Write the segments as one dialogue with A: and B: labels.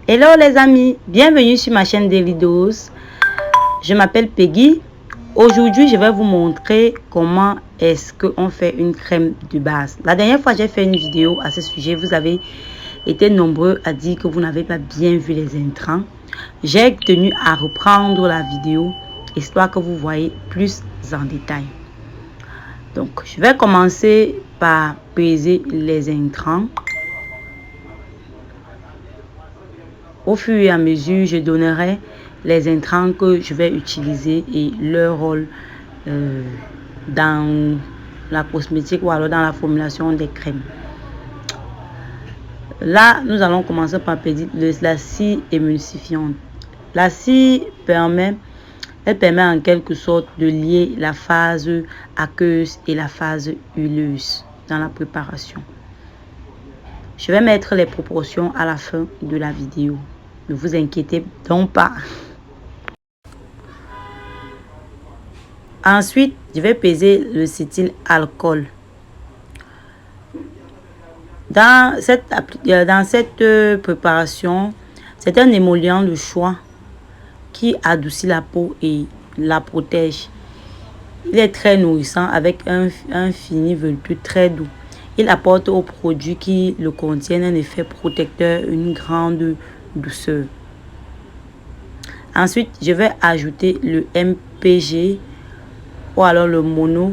A: Hello les amis, bienvenue sur ma chaîne Daily Dose. Je m'appelle Peggy. Aujourd'hui, je vais vous montrer comment est-ce qu'on fait une crème de base. La dernière fois, j'ai fait une vidéo à ce sujet. Vous avez été nombreux à dire que vous n'avez pas bien vu les intrants. J'ai tenu à reprendre la vidéo, histoire que vous voyez plus en détail. Donc, je vais commencer par peser les intrants. Au fur et à mesure, je donnerai les intrants que je vais utiliser et leur rôle dans la cosmétique ou alors dans la formulation des crèmes. Là, nous allons commencer par peser la scie émulsifiante. La scie permet en quelque sorte de lier la phase aqueuse et la phase huileuse dans la préparation. Je vais mettre les proportions à la fin de la vidéo. Ne vous inquiétez donc pas. Ensuite, je vais peser le cétyl alcool. Dans cette préparation, c'est un émollient de choix qui adoucit la peau et la protège. Il est très nourrissant avec un fini velouté très doux. Il apporte aux produits qui le contiennent un effet protecteur, une grande douceur. Ensuite, je vais ajouter le MPG ou alors le monoglycol.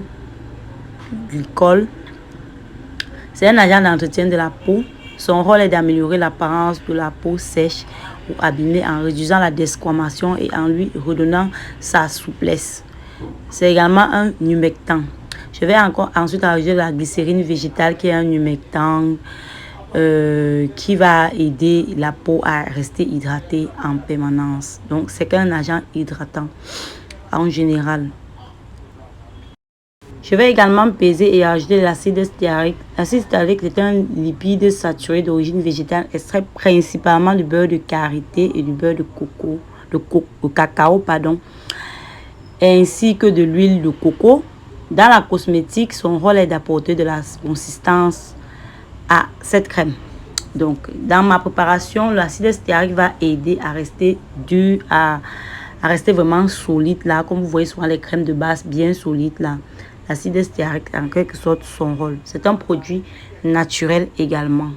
A: C'est un agent d'entretien de la peau. Son rôle est d'améliorer l'apparence de la peau sèche ou abîmée en réduisant la desquamation et en lui redonnant sa souplesse. C'est également un humectant. Je vais ensuite ajouter la glycérine végétale qui est un humectant qui va aider la peau à rester hydratée en permanence. Donc, c'est un agent hydratant en général. Je vais également peser et ajouter l'acide stéarique. L'acide stéarique est un lipide saturé d'origine végétale extrait principalement du beurre de karité et du beurre de cacao, ainsi que de l'huile de coco. Dans la cosmétique, son rôle est d'apporter de la consistance à cette crème. Donc, dans ma préparation, l'acide stéarique va aider à rester rester vraiment solide là, comme vous voyez souvent les crèmes de base bien solides là. L'acide stéarique en quelque sorte son rôle. C'est un produit naturel également.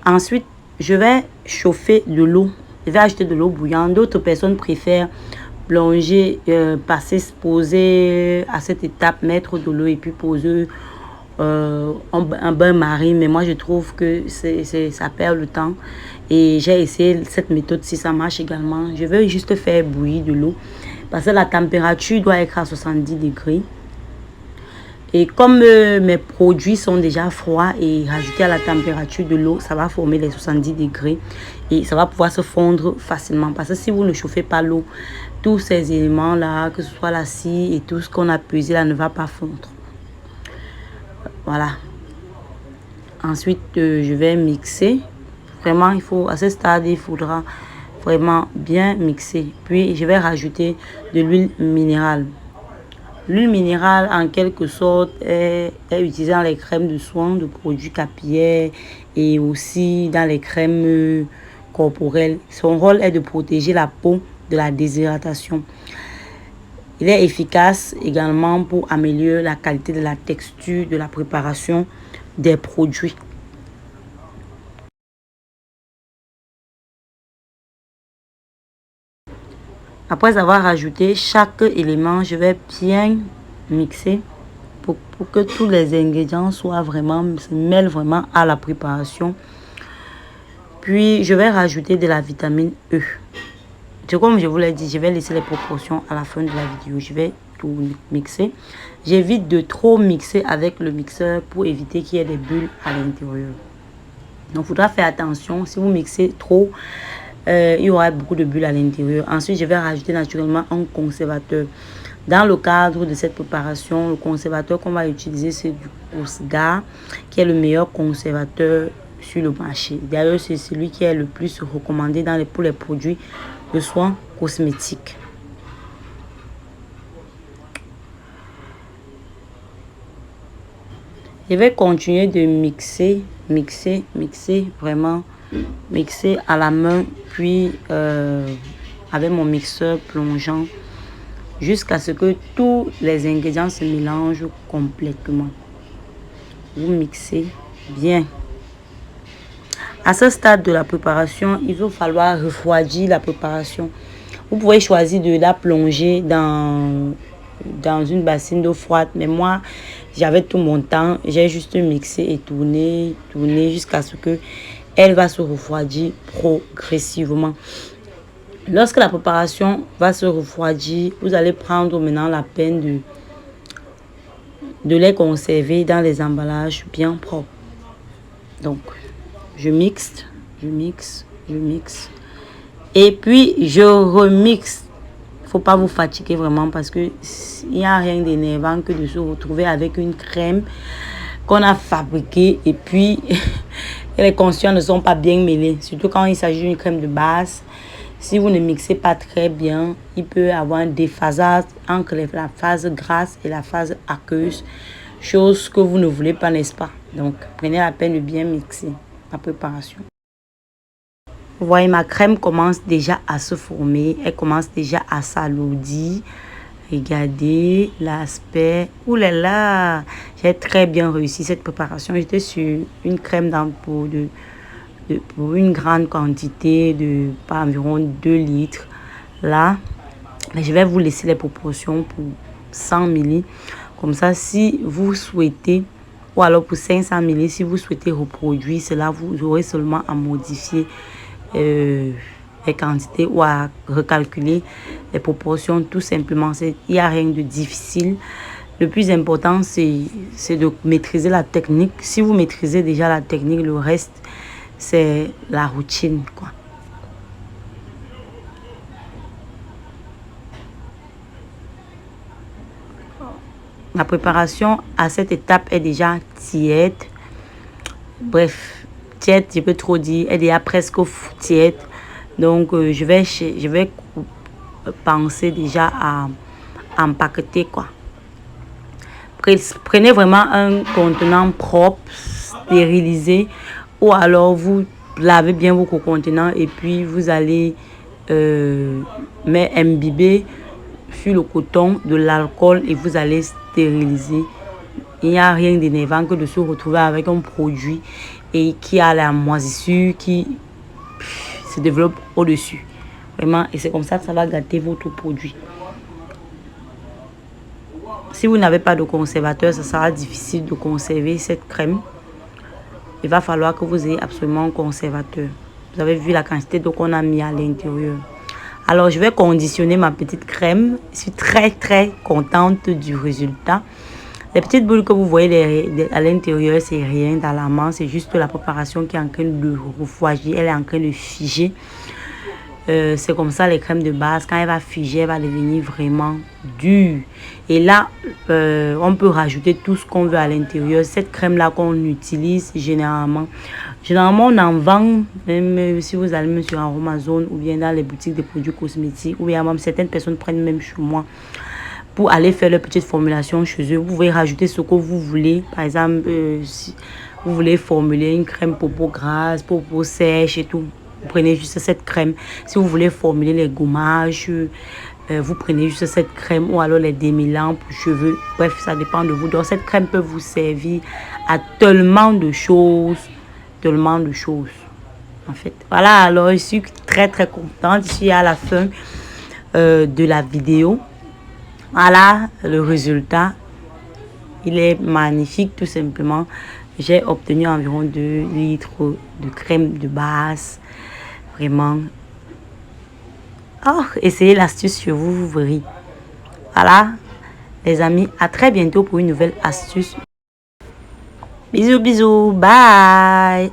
A: Ensuite, je vais chauffer de l'eau. Je vais ajouter de l'eau bouillante. D'autres personnes préfèrent plonger, poser à cette étape, mettre de l'eau et puis poser un bain-marie. Mais moi, je trouve que ça perd le temps. Et j'ai essayé cette méthode si ça marche également. Je vais juste faire bouillir de l'eau parce que la température doit être à 70 degrés. Et comme mes produits sont déjà froids et rajoutés à la température de l'eau, ça va former les 70 degrés et ça va pouvoir se fondre facilement. Parce que si vous ne chauffez pas l'eau, tous ces éléments-là, que ce soit la scie et tout ce qu'on a pesé là, ne va pas fondre. Voilà. Ensuite, je vais mixer. Vraiment, à ce stade, il faudra vraiment bien mixer. Puis, je vais rajouter de l'huile minérale. L'huile minérale, en quelque sorte, est utilisée dans les crèmes de soins, de produits capillaires et aussi dans les crèmes corporelles. Son rôle est de protéger la peau de la déshydratation. Il est efficace également pour améliorer la qualité de la texture de la préparation des produits. Après avoir ajouté chaque élément, je vais bien mixer pour que tous les ingrédients se mêlent vraiment à la préparation. Puis, je vais rajouter de la vitamine E. Comme je vous l'ai dit, je vais laisser les proportions à la fin de la vidéo. Je vais tout mixer. J'évite de trop mixer avec le mixeur pour éviter qu'il y ait des bulles à l'intérieur. Donc, il faudra faire attention. Si vous mixez trop, il y aura beaucoup de bulles à l'intérieur. Ensuite, je vais rajouter naturellement un conservateur. Dans le cadre de cette préparation, le conservateur qu'on va utiliser, c'est du Cosgar, qui est le meilleur conservateur sur le marché. D'ailleurs, c'est celui qui est le plus recommandé pour les produits de soins cosmétiques. Je vais continuer de mixer vraiment mixer à la main, puis avec mon mixeur plongeant, jusqu'à ce que tous les ingrédients se mélangent complètement. Vous mixez bien. À ce stade de la préparation, il va falloir refroidir la préparation. Vous pouvez choisir de la plonger dans une bassine d'eau froide. Mais moi, j'avais tout mon temps. J'ai juste mixé et tourné jusqu'à ce que elle va se refroidir progressivement. Lorsque la préparation va se refroidir, vous allez prendre maintenant la peine de les conserver dans les emballages bien propres. Donc, je mixe. Et puis, je remixe. Il ne faut pas vous fatiguer vraiment parce qu'il n'y a rien d'énervant que de se retrouver avec une crème qu'on a fabriquée et puis les constituants ne sont pas bien mêlés. Surtout quand il s'agit d'une crème de base. Si vous ne mixez pas très bien, il peut y avoir un déphasage entre la phase grasse et la phase aqueuse. Chose que vous ne voulez pas, n'est-ce pas? Donc, prenez la peine de bien mixer la préparation. Vous voyez, ma crème commence déjà à se former. Elle commence déjà à s'alourdir. Regardez l'aspect. Ouh là là! J'ai très bien réussi cette préparation. J'étais sur une crème pour une grande quantité de pas environ 2 litres. Là, mais je vais vous laisser les proportions pour 100 ml. Comme ça, si vous souhaitez, ou alors pour 500 ml, si vous souhaitez reproduire cela, vous aurez seulement à modifier les quantités ou à recalculer les proportions tout simplement. Il n'y a rien de difficile. Le plus important, c'est de maîtriser la technique. Si vous maîtrisez déjà la technique, le reste, c'est la routine, quoi. La préparation à cette étape est déjà tiède. Bref, tiède, je peux trop dire, elle est déjà presque tiède. Donc, je vais penser déjà à empaqueter, quoi. Prenez vraiment un contenant propre, stérilisé, ou alors vous lavez bien vos contenants et puis vous allez imbiber sur le coton de l'alcool et vous allez stériliser. Il n'y a rien d'énervant que de se retrouver avec un produit et qui a la moisissure qui se développe au-dessus. Vraiment, et c'est comme ça que ça va gâter votre produit. Si vous n'avez pas de conservateur, ça sera difficile de conserver cette crème. Il va falloir que vous ayez absolument un conservateur. Vous avez vu la quantité d'eau qu'on a mis à l'intérieur. Alors, je vais conditionner ma petite crème. Je suis très, très contente du résultat. Les petites boules que vous voyez à l'intérieur, c'est rien d'alarmant. C'est juste la préparation qui est en train de refroidir. Elle est en train de figer. C'est comme ça les crèmes de base. Quand elle va figer, elle va devenir vraiment dure. Et là, on peut rajouter tout ce qu'on veut à l'intérieur. Cette crème-là qu'on utilise généralement, on en vend, même si vous allez même sur Amazon ou bien dans les boutiques de produits cosmétiques. Ou bien même certaines personnes prennent même chez moi pour aller faire leur petite formulation chez eux. Vous pouvez rajouter ce que vous voulez. Par exemple, si vous voulez formuler une crème pour peau grasse, pour peau sèche et tout. Vous prenez juste cette crème. Si vous voulez formuler les gommages, vous prenez juste cette crème ou alors les démêlants pour cheveux. Bref, ça dépend de vous. Donc, cette crème peut vous servir à tellement de choses. En fait, voilà. Alors, je suis très, très contente. Je suis à la fin de la vidéo. Voilà le résultat. Il est magnifique, tout simplement. J'ai obtenu environ 2 litres de crème de base. Vraiment. Oh, essayez l'astuce chez vous, vous verrez. Voilà, les amis, à très bientôt pour une nouvelle astuce. Bisous, bisous, bye.